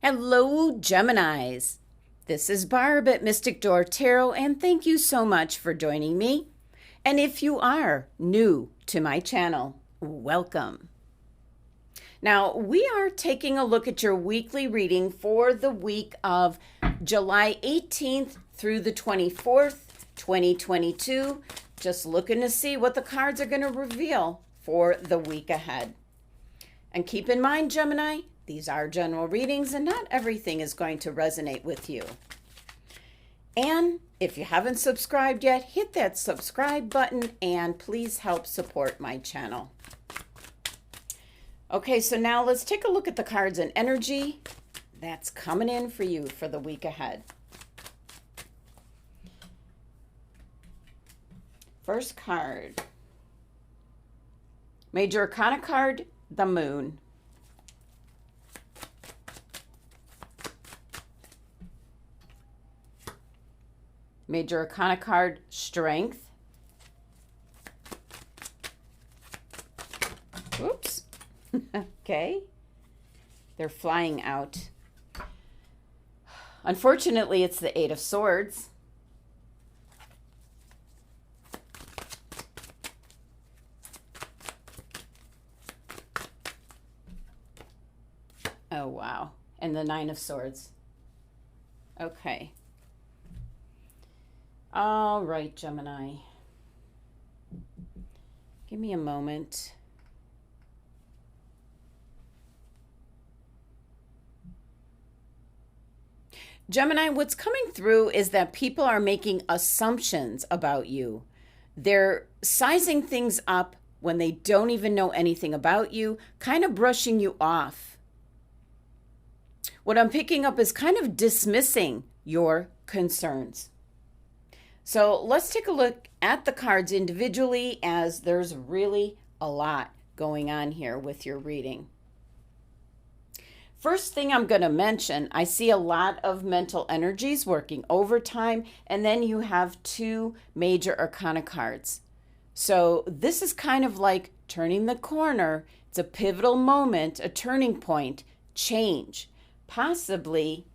Hello, Geminis. This is Barb at Mystic Door Tarot, and thank you so much for joining me. And if you are new to my channel, welcome. Now, we are taking a look at your weekly reading for the week of July 18th through the 24th, 2022. Just looking to see what the cards are going to reveal for the week ahead. And keep in mind, Gemini, these are general readings and not everything is going to resonate with you. And if you haven't subscribed yet, hit that subscribe button and please help support my channel. Okay, so now let's take a look at the cards and energy that's coming in for you for the week ahead. First card, Major Arcana card, the Moon. Major Arcana card, Strength. Oops. Okay. They're flying out. Unfortunately, it's the Eight of Swords. Oh, wow. And the Nine of Swords. Okay. All right, Gemini. Give me a moment. Gemini, what's coming through is that people are making assumptions about you. They're sizing things up when they don't even know anything about you, kind of brushing you off. What I'm picking up is kind of dismissing your concerns. So let's take a look at the cards individually, as there's really a lot going on here with your reading. First thing I'm going to mention, I see a lot of mental energies working overtime, and then you have two Major Arcana cards. So this is kind of like turning the corner. It's a pivotal moment, a turning point, change, possibly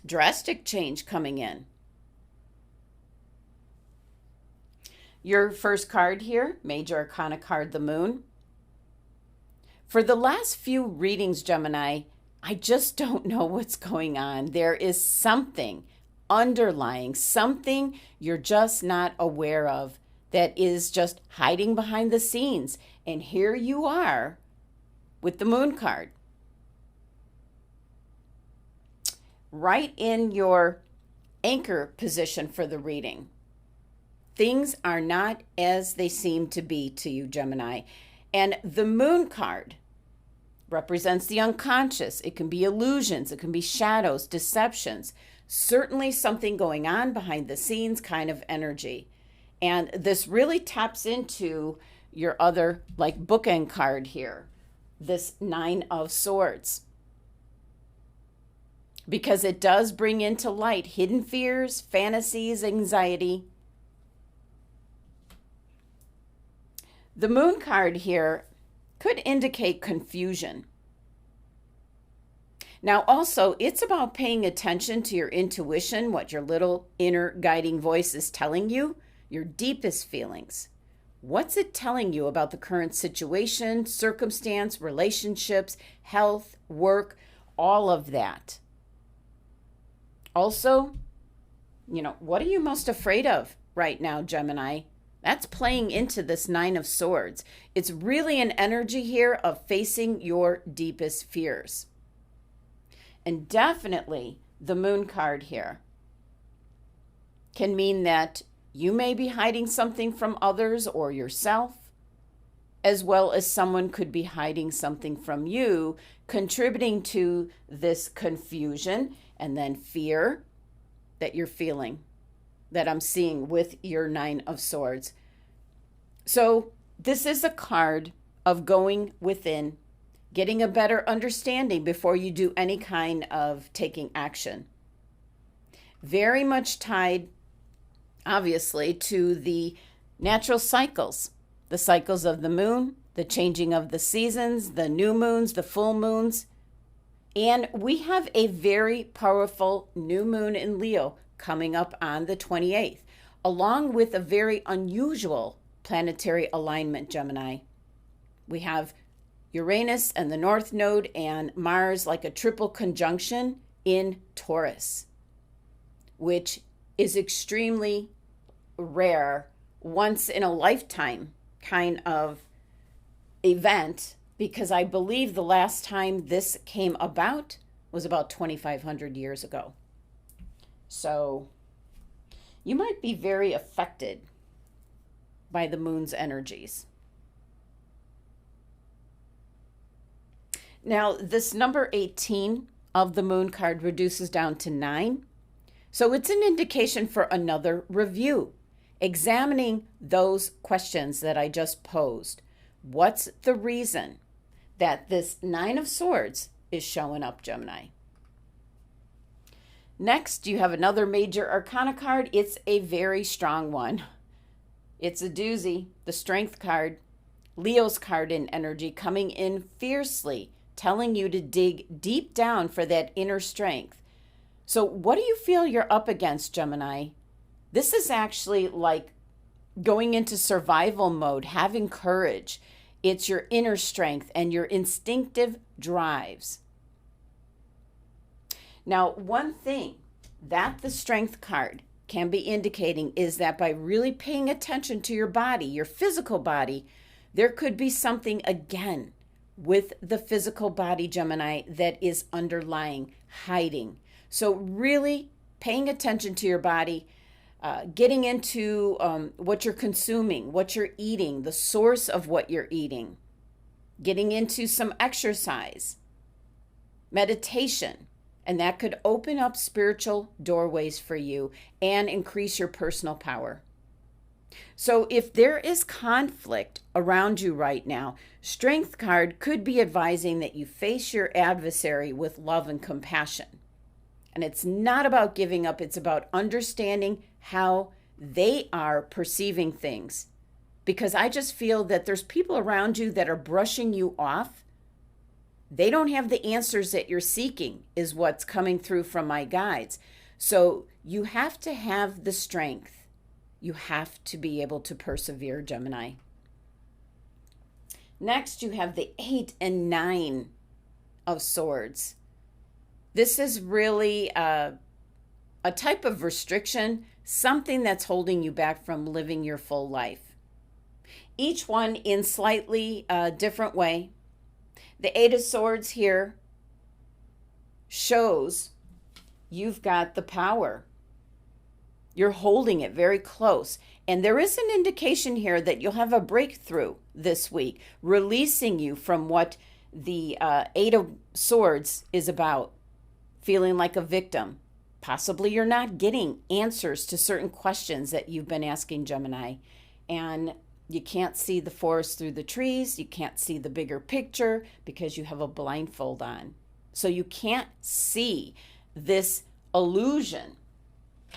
drastic change coming in. Your first card here, Major Arcana card, the Moon. For the last few readings, Gemini, I just don't know what's going on. There is something underlying, something you're just not aware of that is just hiding behind the scenes. And here you are with the Moon card. Right in your anchor position for the reading. Things are not as they seem to be to you, Gemini. And the Moon card represents the unconscious. It can be illusions. It can be shadows, deceptions. Certainly something going on behind the scenes kind of energy. And this really taps into your other like bookend card here, this Nine of Swords. Because it does bring into light hidden fears, fantasies, anxiety. The Moon card here could indicate confusion. Now also, it's about paying attention to your intuition, what your little inner guiding voice is telling you, your deepest feelings. What's it telling you about the current situation, circumstance, relationships, health, work, all of that. Also, what are you most afraid of right now, Gemini? That's playing into this Nine of Swords. It's really an energy here of facing your deepest fears. And definitely the Moon card here can mean that you may be hiding something from others or yourself, as well as someone could be hiding something from you, contributing to this confusion and then fear that you're feeling, that I'm seeing with your Nine of Swords. So this is a card of going within, getting a better understanding before you do any kind of taking action. Very much tied, obviously, to the natural cycles, the cycles of the moon, the changing of the seasons, the new moons, the full moons. And we have a very powerful new moon in Leo coming up on the 28th, along with a very unusual planetary alignment, Gemini. We have Uranus and the North Node and Mars like a triple conjunction in Taurus, which is extremely rare, once in a lifetime kind of event, because I believe the last time this came about was about 2,500 years ago. So you might be very affected by the moon's energies. Now, this number 18 of the moon card reduces down to 9. So it's an indication for another review, examining those questions that I just posed. What's the reason that this 9 of Swords is showing up, Gemini? Next, you have another major arcana card. It's a very strong one. It's a doozy, the Strength card, Leo's card in energy, coming in fiercely, telling you to dig deep down for that inner strength. So what do you feel you're up against, Gemini? This is actually like going into survival mode, having courage. It's your inner strength and your instinctive drives. Now, one thing that the Strength card can be indicating is that by really paying attention to your body, your physical body, there could be something again with the physical body, Gemini, that is underlying, hiding. So really paying attention to your body, getting into what you're consuming, what you're eating, the source of what you're eating, getting into some exercise, meditation, and that could open up spiritual doorways for you and increase your personal power. So if there is conflict around you right now, Strength card could be advising that you face your adversary with love and compassion. And it's not about giving up, it's about understanding how they are perceiving things. Because I just feel that there's people around you that are brushing you off. They don't have the answers that you're seeking, is what's coming through from my guides. So you have to have the strength. You have to be able to persevere, Gemini. Next, you have the 8 and 9 of Swords. This is really a type of restriction, something that's holding you back from living your full life. Each one in slightly different way. The 8 of Swords here shows you've got the power. You're holding it very close. And there is an indication here that you'll have a breakthrough this week, releasing you from what the 8 of Swords is about, feeling like a victim. Possibly you're not getting answers to certain questions that you've been asking, Gemini. And you can't see the forest through the trees. You can't see the bigger picture because you have a blindfold on. So you can't see this illusion,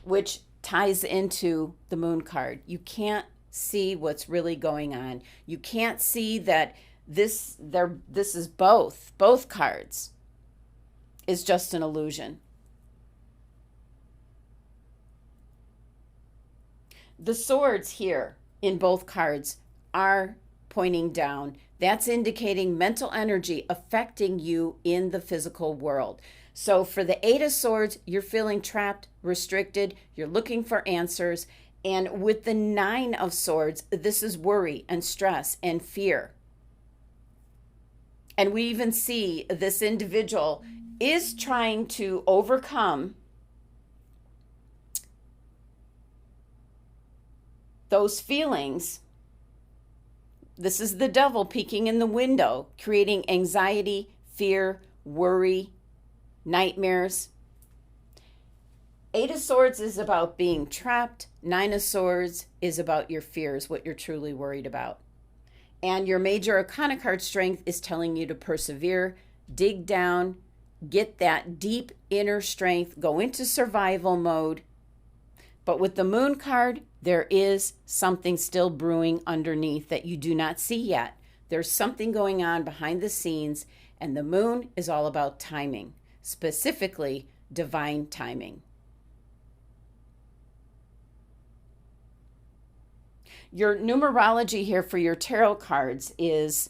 which ties into the moon card. You can't see what's really going on. You can't see that this is both cards is just an illusion. The swords here in both cards are pointing down. That's indicating mental energy affecting you in the physical world. So for the 8 of Swords, you're feeling trapped, restricted, you're looking for answers. And with the 9 of Swords, this is worry and stress and fear. And we even see this individual is trying to overcome those feelings. This is the devil peeking in the window, creating anxiety, fear, worry, nightmares. 8 of Swords is about being trapped. 9 of Swords is about your fears, what you're truly worried about. And your major arcana card Strength is telling you to persevere, dig down, get that deep inner strength, go into survival mode. But with the moon card, there is something still brewing underneath that you do not see yet. There's something going on behind the scenes, And the moon is all about timing, specifically divine timing. Your numerology here for your tarot cards is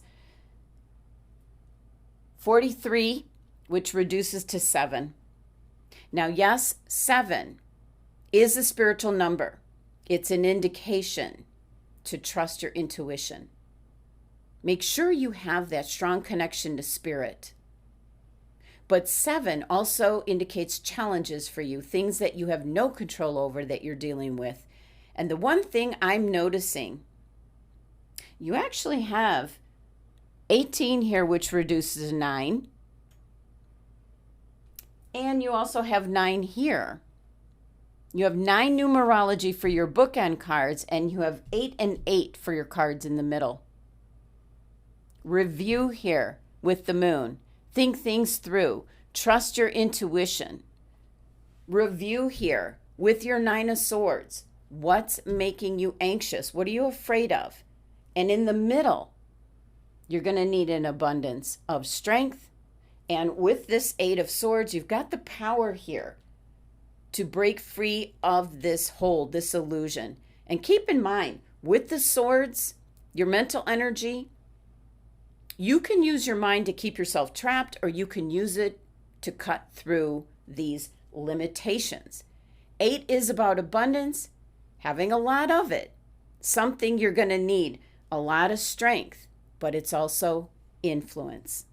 43, which reduces to 7. Now, yes, 7 is a spiritual number. It's an indication to trust your intuition. Make sure you have that strong connection to spirit. But 7 also indicates challenges for you, things that you have no control over that you're dealing with. And the one thing I'm noticing, you actually have 18 here, which reduces to 9. And you also have 9 here. You have 9 numerology for your bookend cards, and you have 8 and 8 for your cards in the middle. Review here with the moon. Think things through. Trust your intuition. Review here with your 9 of Swords. What's making you anxious? What are you afraid of? And in the middle, you're going to need an abundance of strength. And with this 8 of Swords, you've got the power here to break free of this hold, this illusion. And keep in mind, with the swords, your mental energy, you can use your mind to keep yourself trapped, or you can use it to cut through these limitations. 8 is about abundance, having a lot of it. Something you're going to need a lot of strength, but it's also influence.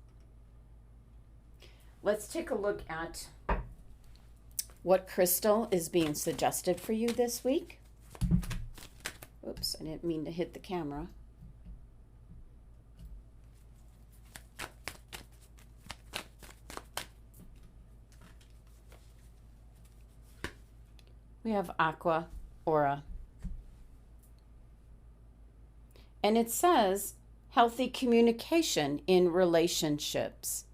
Let's take a look at what crystal is being suggested for you this week. Oops, I didn't mean to hit the camera. We have Aqua Aura. And it says healthy communication in relationships.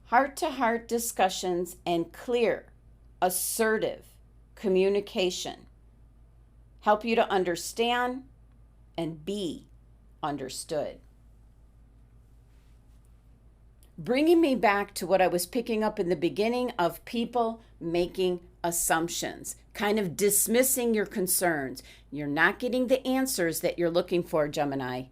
Heart-to-heart discussions and clear, assertive communication help you to understand and be understood. Bringing me back to what I was picking up in the beginning of people making assumptions, kind of dismissing your concerns. You're not getting the answers that you're looking for, Gemini.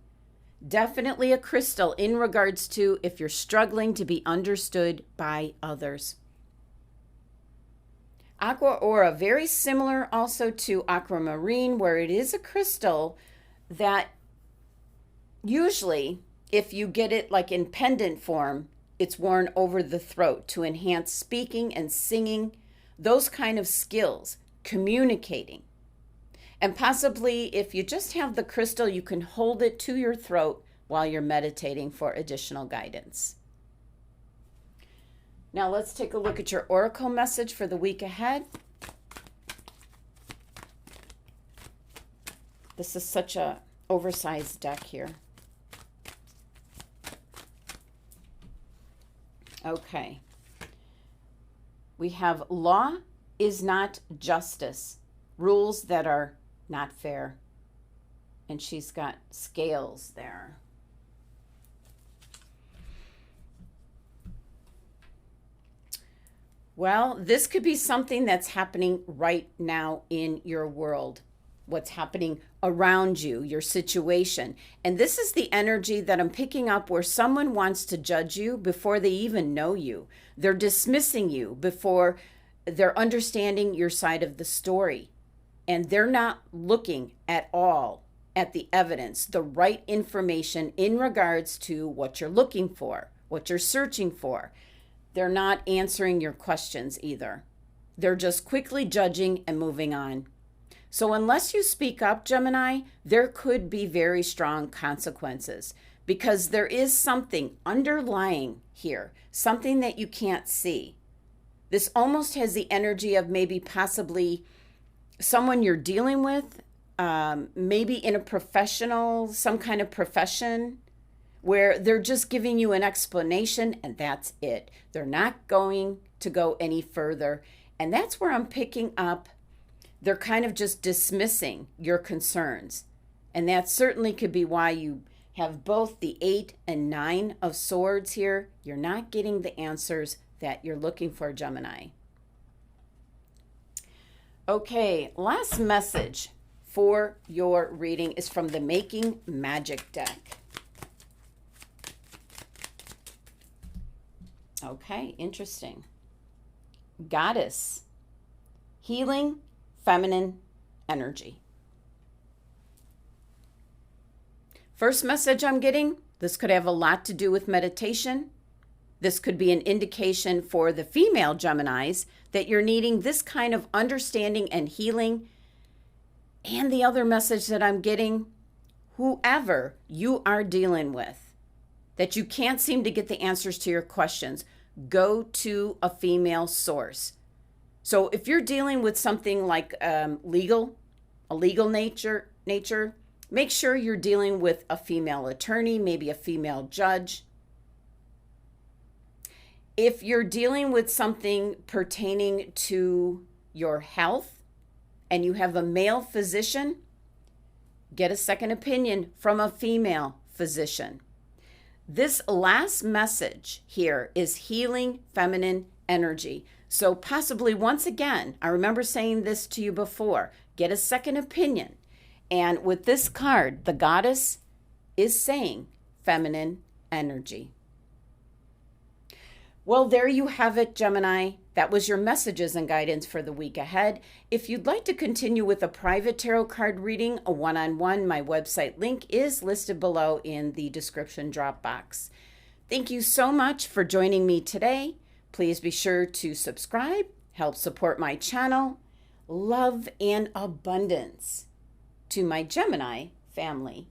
Definitely a crystal in regards to if you're struggling to be understood by others. Aqua Aura, very similar also to aquamarine, where it is a crystal that usually, if you get it like in pendant form, it's worn over the throat to enhance speaking and singing, those kind of skills, communicating. And possibly if you just have the crystal, you can hold it to your throat while you're meditating for additional guidance. Now let's take a look at your oracle message for the week ahead. This is such a oversized deck here. Okay. We have law is not justice. Rules that are not fair. And she's got scales there. Well, this could be something that's happening right now in your world. What's happening around you, your situation. And this is the energy that I'm picking up where someone wants to judge you before they even know you. They're dismissing you before they're understanding your side of the story. And they're not looking at all at the evidence, the right information in regards to what you're looking for, what you're searching for. They're not answering your questions either. They're just quickly judging and moving on. So unless you speak up, Gemini, there could be very strong consequences because there is something underlying here, something that you can't see. This almost has the energy of maybe possibly someone you're dealing with, maybe in a professional, some kind of profession, where they're just giving you an explanation and that's it. They're not going to go any further. And that's where I'm picking up. They're kind of just dismissing your concerns. And that certainly could be why you have both the 8 and 9 of swords here, you're not getting the answers that you're looking for, Gemini. Okay, last message for your reading is from the Making Magic deck. Okay, interesting. Goddess, healing, feminine energy. First message I'm getting, this could have a lot to do with meditation. This could be an indication for the female Geminis that you're needing this kind of understanding and healing. And the other message that I'm getting, whoever you are dealing with, that you can't seem to get the answers to your questions, go to a female source. So if you're dealing with something like a legal nature, make sure you're dealing with a female attorney, maybe a female judge. If you're dealing with something pertaining to your health and you have a male physician, get a second opinion from a female physician. This last message here is healing feminine energy. So possibly once again, I remember saying this to you before, get a second opinion. And with this card, the goddess is saying feminine energy. Well, there you have it, Gemini. That was your messages and guidance for the week ahead. If you'd like to continue with a private tarot card reading, a one-on-one, my website link is listed below in the description drop box. Thank you so much for joining me today. Please be sure to subscribe, help support my channel. Love and abundance to my Gemini family.